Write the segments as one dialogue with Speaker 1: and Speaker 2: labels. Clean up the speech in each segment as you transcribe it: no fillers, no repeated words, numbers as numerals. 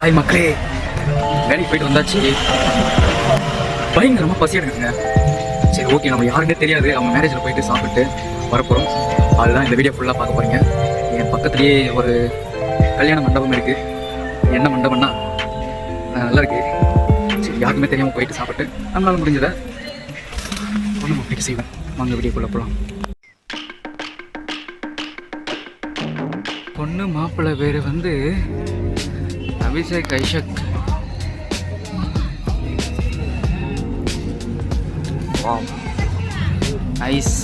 Speaker 1: Hi மக்களே, வேலைக்கு போயிட்டு வந்தாச்சு. பயங்கரமாக பசி எடுக்குதுங்க. சரி ஓகே, நம்ம யாருன்னே தெரியாது, அவங்க மேரேஜில் போயிட்டு சாப்பிட்டு வரப்போகிறோம். அதுதான் இந்த வீடியோ ஃபுல்லாக பார்க்க போகிறீங்க. என் பக்கத்துலேயே ஒரு கல்யாண மண்டபம் இருக்குது. என்ன மண்டபம்னா நல்லா இருக்குது. சரி யாருக்குமே தெரியாமல் போயிட்டு சாப்பிட்டு நம்மளால முடிஞ்சதை ஒன்று போயிட்டு செய்வேன். வாங்க வீடியோக்குள்ளே போகலாம். பொண்ணு மாப்பிள்ளை பேர் வந்து அபிஷேக் ஐஷக். Wow nice.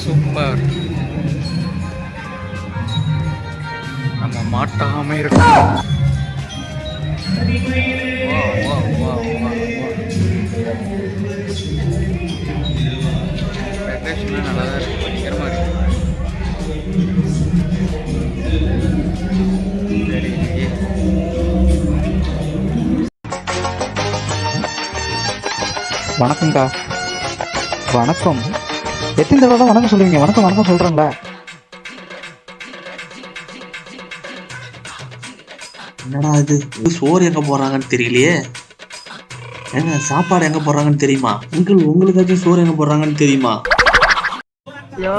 Speaker 1: சூப்பர். நம்ம மாட்டாம இருக்கோம். நல்லா தான் இருக்கு, பயங்கரமா இருக்கு.
Speaker 2: வணக்கம்க்கா. வணக்கம். எத்தனை தடவை தான் வணக்கம் சொல்லுவீங்க? வணக்கம் வணக்கம் சொல்கிறேன்ல.
Speaker 3: என்னடா இது, சோறு எங்க போடுறாங்கன்னு தெரியலையே. ஏங்க சாப்பாடு எங்க போடுறாங்கன்னு தெரியுமா? உங்களுக்காச்சும் சோறு எங்க போடுறாங்கன்னு தெரியுமா?
Speaker 4: ஐயோ,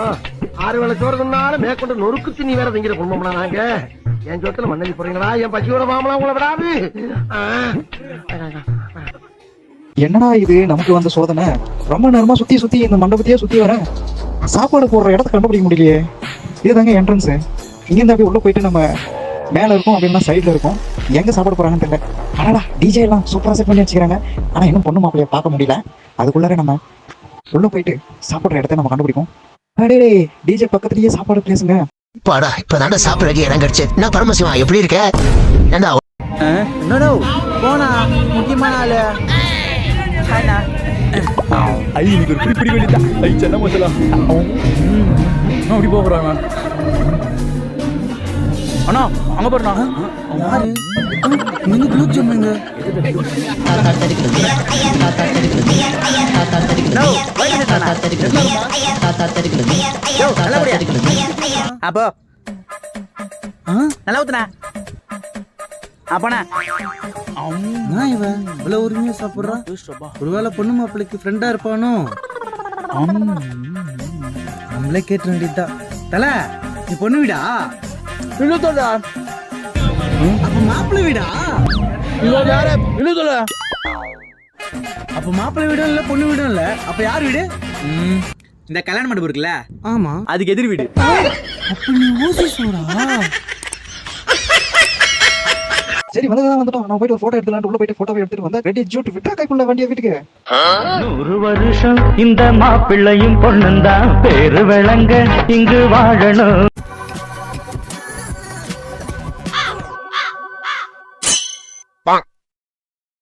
Speaker 4: 6 வேளை சோறு சொன்னாலும் மேற்கொண்டு நொறுக்கு திணி வேற திங்கிற குடும்பம்னா நாங்க. என் சொத்துல மண்ணடி போறீங்களா? என் பசியோட மாமலாம் உங்களை விடாது.
Speaker 2: என்னடா இது நமக்கு வந்த சோதனை? ரொம்ப நேரமா சுத்தி இந்த மண்டபத்தையே சுத்தி வரேன். சாப்பாடு போடுற இடத்த கண்டுபிடிக்க முடியலையே. இதுதாங்க என்ட்ரன்ஸு. இங்கேருந்து அப்படியே உள்ள போயிட்டு நம்ம மேலே இருக்கும், அப்படின்னா சைடில் இருக்கும். எங்கே சாப்பாடு போகிறாங்கன்னு தெரியல. ஆனால் டிஜே எல்லாம் சூப்பராக செட் பண்ணி வச்சுக்கிறாங்க. ஆனால் இன்னும் பொண்ணு மாப்பிள்ளையை பார்க்க முடியல. அதுக்குள்ளார நம்ம உள்ள போயிட்டு சாப்பிட்ற இடத்த நம்ம கண்டுபிடிக்கும். அடே டிஜே பக்கத்துலேயே சாப்பாடு பிளேஸுங்க.
Speaker 5: பாடா இப்ப சாப்பிட்றதுக்கு இடம் கிடைச்சு. என்ன பரமசிவா எப்படி இருக்க? என்னடா
Speaker 6: போனா முக்கியமான ஆளு
Speaker 1: இன்னைக்கு ஒரு பிடி வேண்டியதான். சென்ன மசாலா அப்படி போகிறாங்க. அண்ணா அங்க பாருண்ணா.
Speaker 6: யாரு நீங்க குரூப் சொன்னீங்க? அப்போ நல்லா ஊத்துனா அப்பனா இவன் இவ்வளவு உரிமையா சாப்பிடுறான். ஒருவேளை பொண்ணு மாப்பிள்ளைக்கு ஃப்ரெண்டா இருப்பானோ? நம்மளே கேட்ட வேண்டியதுதான். தல நீ பொண்ணு வீடா? அப்ப மாப்பிள்ளை வீடா? அப்ப மாப்பிள்ளை வீடும் இல்ல பொண்ணு வீடும் இல்ல. அப்ப யார் வீடு? இந்த கல்யாண மண்டபம் இருக்குல்ல, ஆமா, அதுக்கு எதிர் வீடு. அப்ப நீ ஊசி சோடா?
Speaker 2: சரி வந்துட்டோம். நான் போயிட்டு ஒரு போட்டோ எடுத்துலாம். உள்ள போயிட்டு போட்டோ எடுத்துட்டு வந்தா ரெடி ஜூட் விட்டா கைக்குள்ள வண்டியை வீட்டுக்கு.
Speaker 7: 100 வருஷம் இந்த மாப்பிள்ளையும் பொண்ணுந்தான் பேரு விளங்க இங்கு வாழணும்.